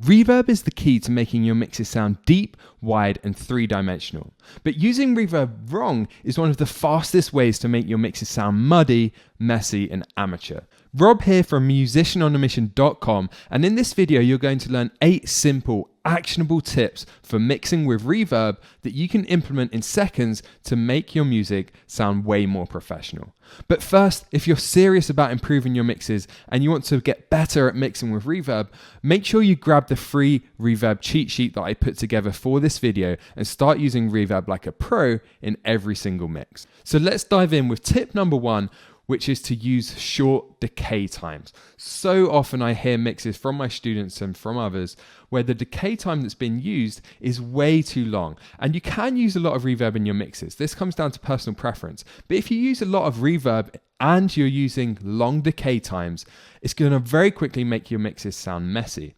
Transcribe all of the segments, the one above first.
Reverb is the key to making your mixes sound deep, wide, and three-dimensional. But using reverb wrong is one of the fastest ways to make your mixes sound muddy, messy, and amateur. Rob here from musicianonamission.com, and in this video you're going to learn 8 simple, actionable tips for mixing with reverb that you can implement in seconds to make your music sound way more professional. But first, if you're serious about improving your mixes and you want to get better at mixing with reverb, make sure you grab the free reverb cheat sheet that I put together for this video and start using reverb like a pro in every single mix. So let's dive in with tip number 1, which is to use short decay times. So often I hear mixes from my students and from others where the decay time that's been used is way too long. And you can use a lot of reverb in your mixes. This comes down to personal preference. But if you use a lot of reverb and you're using long decay times, it's going to very quickly make your mixes sound messy.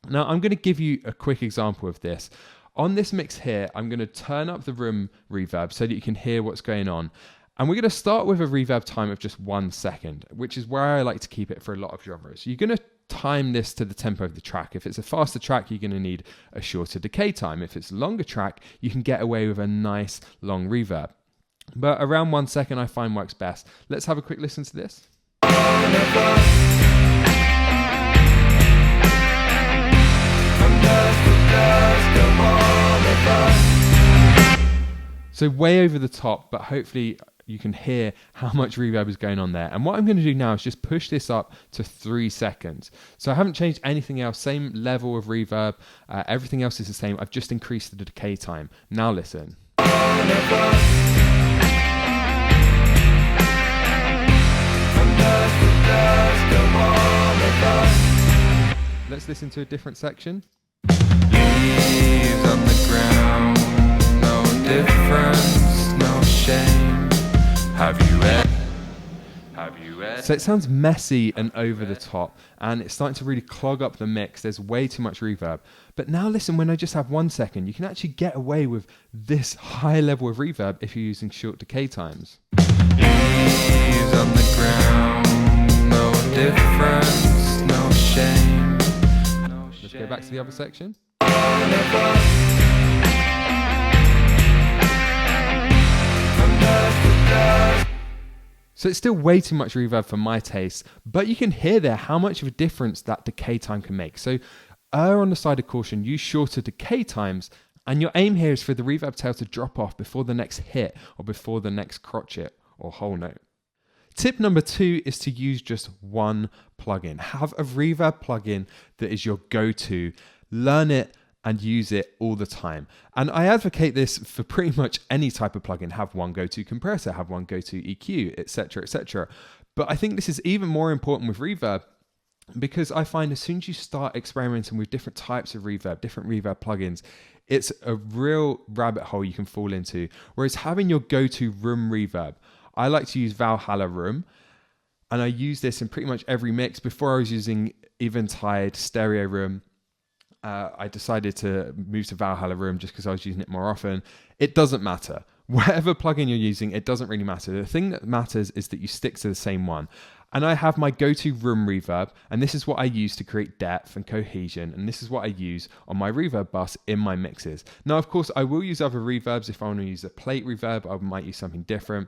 Now I'm going to give you a quick example of this. On this mix here, I'm going to turn up the room reverb so that you can hear what's going on. And we're going to start with a reverb time of just 1 second, which is where I like to keep it for a lot of genres. You're going to time this to the tempo of the track. If it's a faster track, you're going to need a shorter decay time. If it's a longer track, you can get away with a nice long reverb. But around 1 second I find works best. Let's have a quick listen to this. So way over the top, but hopefully you can hear how much reverb is going on there. And what I'm going to do now is just push this up to 3 seconds. So I haven't changed anything else, same level of reverb, everything else is the same. I've just increased the decay time. Now listen. Let's listen to a different section. Leaves on the ground, no difference, no shame. Have you read? So it sounds messy and over the top, and it's starting to really clog up the mix. There's way too much reverb. But now listen, when I just have 1 second, you can actually get away with this high level of reverb if you're using short decay times. Leaves on the ground, no difference, no shame. Let's go back to the other section. So it's still way too much reverb for my taste, but you can hear there how much of a difference that decay time can make. So err on the side of caution, use shorter decay times, and your aim here is for the reverb tail to drop off before the next hit or before the next crotchet or whole note. Tip number 2 is to use just one plugin. Have a reverb plugin that is your go-to. Learn it and use it all the time. And I advocate this for pretty much any type of plugin. Have one go-to compressor, have one go-to EQ, etc., etc. But I think this is even more important with reverb because I find as soon as you start experimenting with different types of reverb, different reverb plugins, it's a real rabbit hole you can fall into. Whereas having your go-to room reverb, I like to use Valhalla Room, and I use this in pretty much every mix. Before I was using Eventide Stereo Room, I decided to move to Valhalla Room just because I was using it more often. It doesn't matter. Whatever plugin you're using, it doesn't really matter. The thing that matters is that you stick to the same one. And I have my go-to room reverb, and this is what I use to create depth and cohesion, and this is what I use on my reverb bus in my mixes. Now, of course, I will use other reverbs. If I want to use a plate reverb, I might use something different.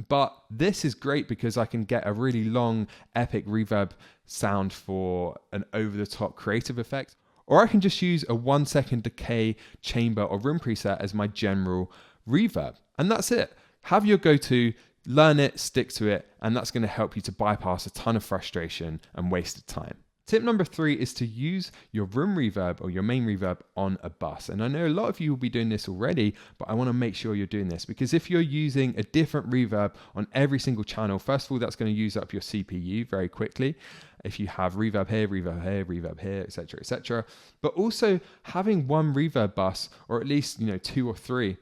But this is great because I can get a really long, epic reverb sound for an over-the-top creative effect. Or I can just use a 1 second decay chamber or room preset as my general reverb. And that's it. Have your go-to, learn it, stick to it, and that's going to help you to bypass a ton of frustration and wasted time. Tip number 3 is to use your room reverb or your main reverb on a bus. And I know a lot of you will be doing this already, but I want to make sure you're doing this because if you're using a different reverb on every single channel, first of all, that's going to use up your CPU very quickly. If you have reverb here, reverb here, etc., etc. But also having one reverb bus, or at least 2 or 3,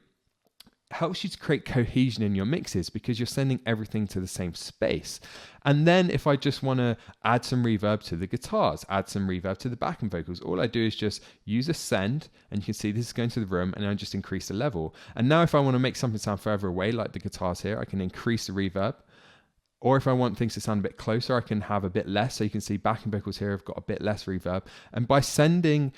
helps you to create cohesion in your mixes because you're sending everything to the same space. And then if I just want to add some reverb to the guitars, add some reverb to the backing vocals, all I do is just use a send, and you can see this is going to the room, and I just increase the level. And now if I want to make something sound further away, like the guitars here, I can increase the reverb Or if I want things to sound a bit closer, I can have a bit less. So you can see backing vocals here have got a bit less reverb. And by sending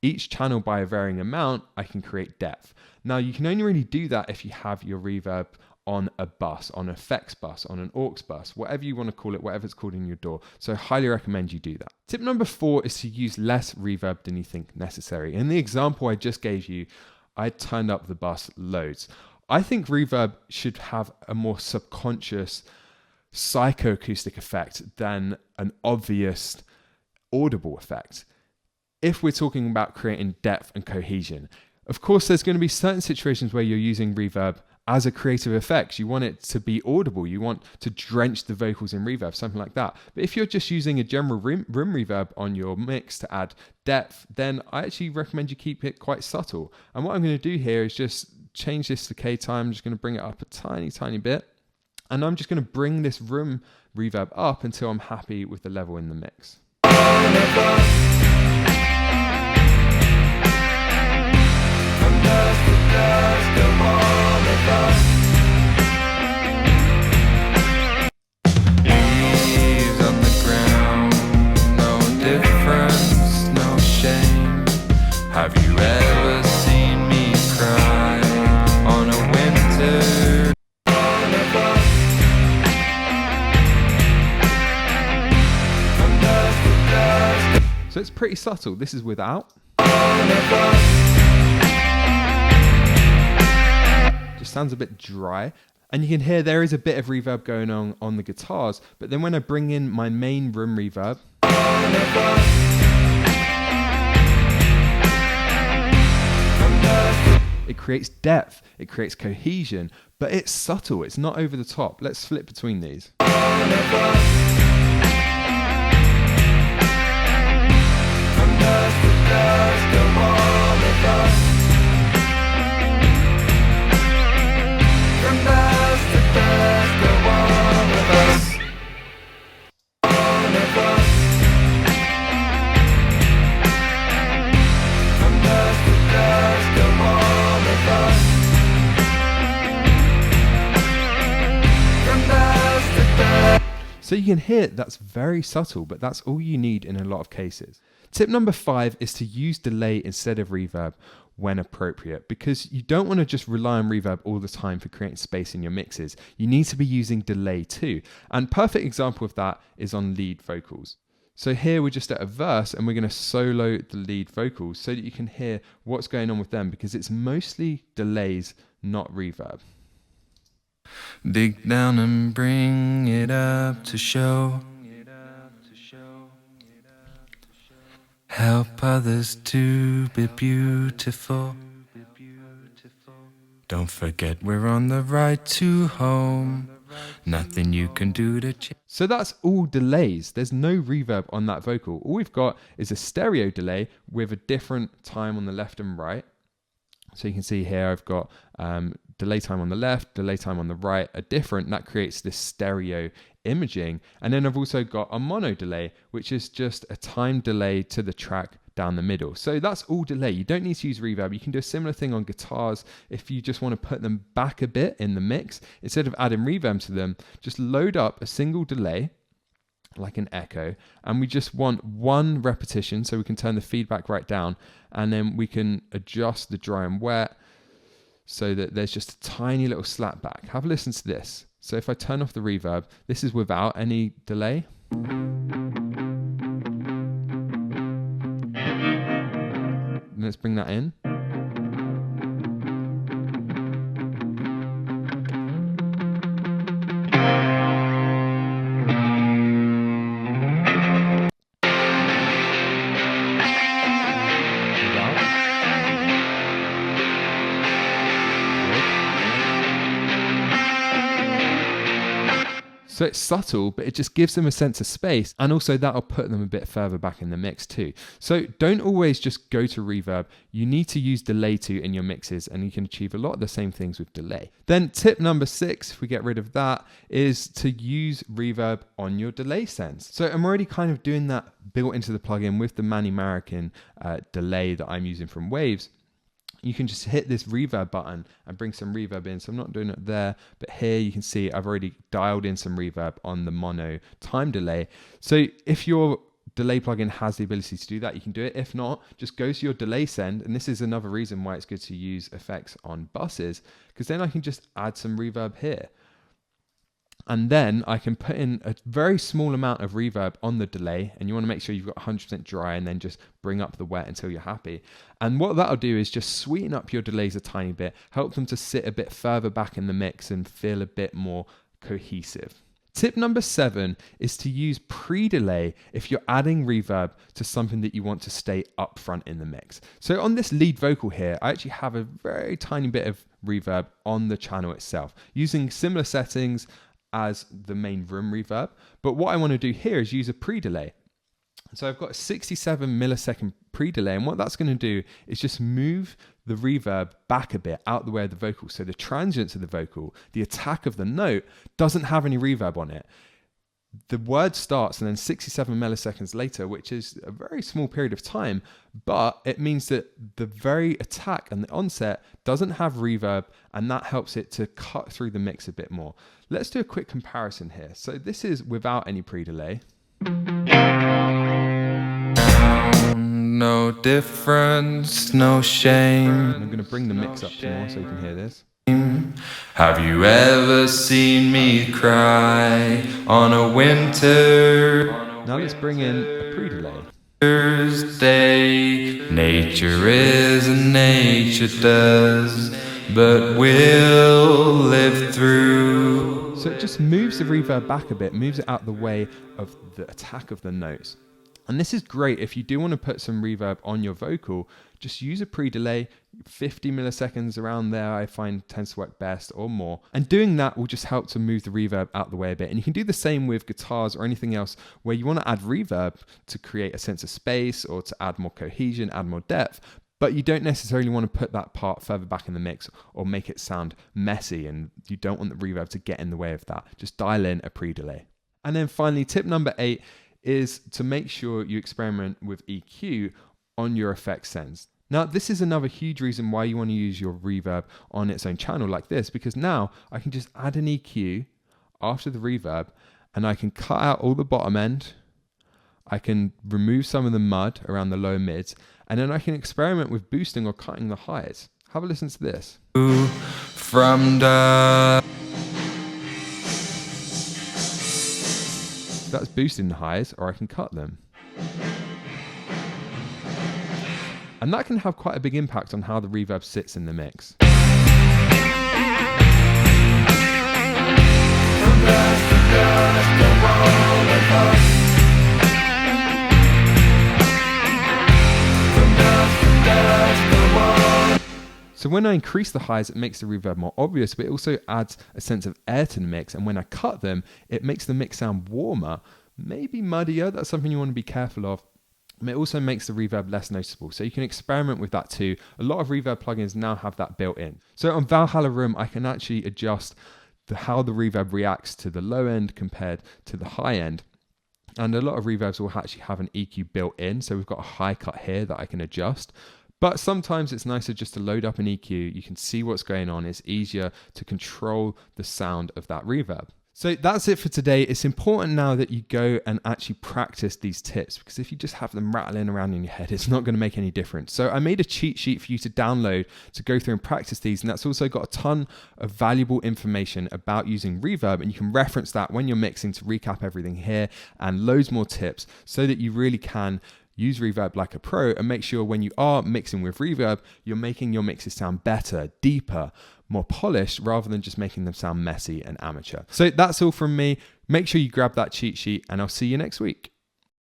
each channel by a varying amount, I can create depth. Now you can only really do that if you have your reverb on a bus, on an effects bus, on an aux bus, whatever you want to call it, whatever it's called in your DAW. So I highly recommend you do that. Tip number 4 is to use less reverb than you think necessary. In the example I just gave you, I turned up the bus loads. I think reverb should have a more subconscious psychoacoustic effect than an obvious audible effect. If we're talking about creating depth and cohesion, of course, there's going to be certain situations where you're using reverb as a creative effect. You want it to be audible. You want to drench the vocals in reverb, something like that. But if you're just using a general room reverb on your mix to add depth, then I actually recommend you keep it quite subtle. And what I'm going to do here is just change this decay time. I'm just going to bring it up a tiny bit. And I'm just going to bring this room reverb up until I'm happy with the level in the mix. Leaves on the ground, no difference, no shame. Have you ever seen me cry on a winter? So it's pretty subtle. This is without. Just sounds a bit dry. And you can hear there is a bit of reverb going on the guitars. But then when I bring in my main room reverb, it creates depth, it creates cohesion, but it's subtle, it's not over the top. Let's flip between these. So you can hear that's very subtle, but that's all you need in a lot of cases. Tip number 5 is to use delay instead of reverb when appropriate, because you don't want to just rely on reverb all the time for creating space in your mixes. You need to be using delay too. And perfect example of that is on lead vocals. So here we're just at a verse and we're going to solo the lead vocals so that you can hear what's going on with them, because it's mostly delays, not reverb. Dig down and bring it up to show. Help others to be beautiful. Don't forget we're on the ride to home. Nothing you can do to change. So that's all delays. There's no reverb on that vocal. All we've got is a stereo delay with a different time on the left and right. So you can see here I've got delay time on the left, delay time on the right are different. That creates this stereo imaging. And then I've also got a mono delay, which is just a time delay to the track down the middle. So that's all delay. You don't need to use reverb. You can do a similar thing on guitars if you just want to put them back a bit in the mix. Instead of adding reverb to them, just load up a single delay, like an echo, and we just want one repetition so we can turn the feedback right down, and then we can adjust the dry and wet so that there's just a tiny little slap back. Have a listen to this. So if I turn off the reverb, this is without any delay. Let's bring that in. So it's subtle, but it just gives them a sense of space, and also that'll put them a bit further back in the mix too. So don't always just go to reverb. You need to use delay too in your mixes, and you can achieve a lot of the same things with delay. Then tip number 6, if we get rid of that, is to use reverb on your delay sends. So I'm already kind of doing that built into the plugin with the Manny Marroquin delay that I'm using from Waves. you can just hit this reverb button and bring some reverb in. So I'm not doing it there, but here you can see I've already dialed in some reverb on the mono time delay. So if your delay plugin has the ability to do that, you can do it. If not, just go to your delay send. And this is another reason why it's good to use effects on buses, because then I can just add some reverb here. And then I can put in a very small amount of reverb on the delay, and you want to make sure you've got 100% dry, and then just bring up the wet until you're happy. And what that'll do is just sweeten up your delays a tiny bit, help them to sit a bit further back in the mix and feel a bit more cohesive. Tip number 7 is to use pre-delay if you're adding reverb to something that you want to stay up front in the mix. So on this lead vocal here, I actually have a very tiny bit of reverb on the channel itself, using similar settings as the main room reverb. But what I want to do here is use a pre-delay. So I've got a 67 millisecond pre-delay, and what that's going to do is just move the reverb back a bit out the way of the vocal. So the transients of the vocal, the attack of the note, doesn't have any reverb on it. The word starts, and then 67 milliseconds later, which is a very small period of time, but it means that the very attack and the onset doesn't have reverb, and that helps it to cut through the mix a bit more. Let's do a quick comparison here. So this is without any pre-delay. No difference, no shame. And I'm going to bring the mix up some more so you can hear this. Have you ever seen me cry on a winter? Now let's bring in a pre-delay. Thursday, nature is and nature does, but we'll live through. So it just moves the reverb back a bit, moves it out the way of the attack of the notes. And this is great if you do want to put some reverb on your vocal. Just use a pre-delay, 50 milliseconds around there I find tends to work best, or more. And doing that will just help to move the reverb out the way a bit. And you can do the same with guitars or anything else where you want to add reverb to create a sense of space or to add more cohesion, add more depth. But you don't necessarily want to put that part further back in the mix or make it sound messy, and you don't want the reverb to get in the way of that. Just dial in a pre-delay. And then finally, tip number 8 is to make sure you experiment with EQ on your effects sends. Now, this is another huge reason why you want to use your reverb on its own channel like this, because now I can just add an EQ after the reverb, and I can cut out all the bottom end. I can remove some of the mud around the low mids, and then I can experiment with boosting or cutting the highs. Have a listen to this. From the That's boosting the highs, or I can cut them. And that can have quite a big impact on how the reverb sits in the mix. So when I increase the highs, it makes the reverb more obvious, but it also adds a sense of air to the mix. And when I cut them, it makes the mix sound warmer, maybe muddier. That's something you want to be careful of. And it also makes the reverb less noticeable. So you can experiment with that too. A lot of reverb plugins now have that built in. So on Valhalla Room, I can actually adjust how the reverb reacts to the low end compared to the high end. And a lot of reverbs will actually have an EQ built in. So we've got a high cut here that I can adjust. But sometimes it's nicer just to load up an EQ. You can see what's going on. It's easier to control the sound of that reverb. So that's it for today. It's important now that you go and actually practice these tips, because if you just have them rattling around in your head, it's not going to make any difference. So I made a cheat sheet for you to download to go through and practice these. And that's also got a ton of valuable information about using reverb. And you can reference that when you're mixing to recap everything here, and loads more tips so that you really can use reverb like a pro, and make sure when you are mixing with reverb, you're making your mixes sound better, deeper, more polished, rather than just making them sound messy and amateur. So that's all from me. Make sure you grab that cheat sheet, and I'll see you next week.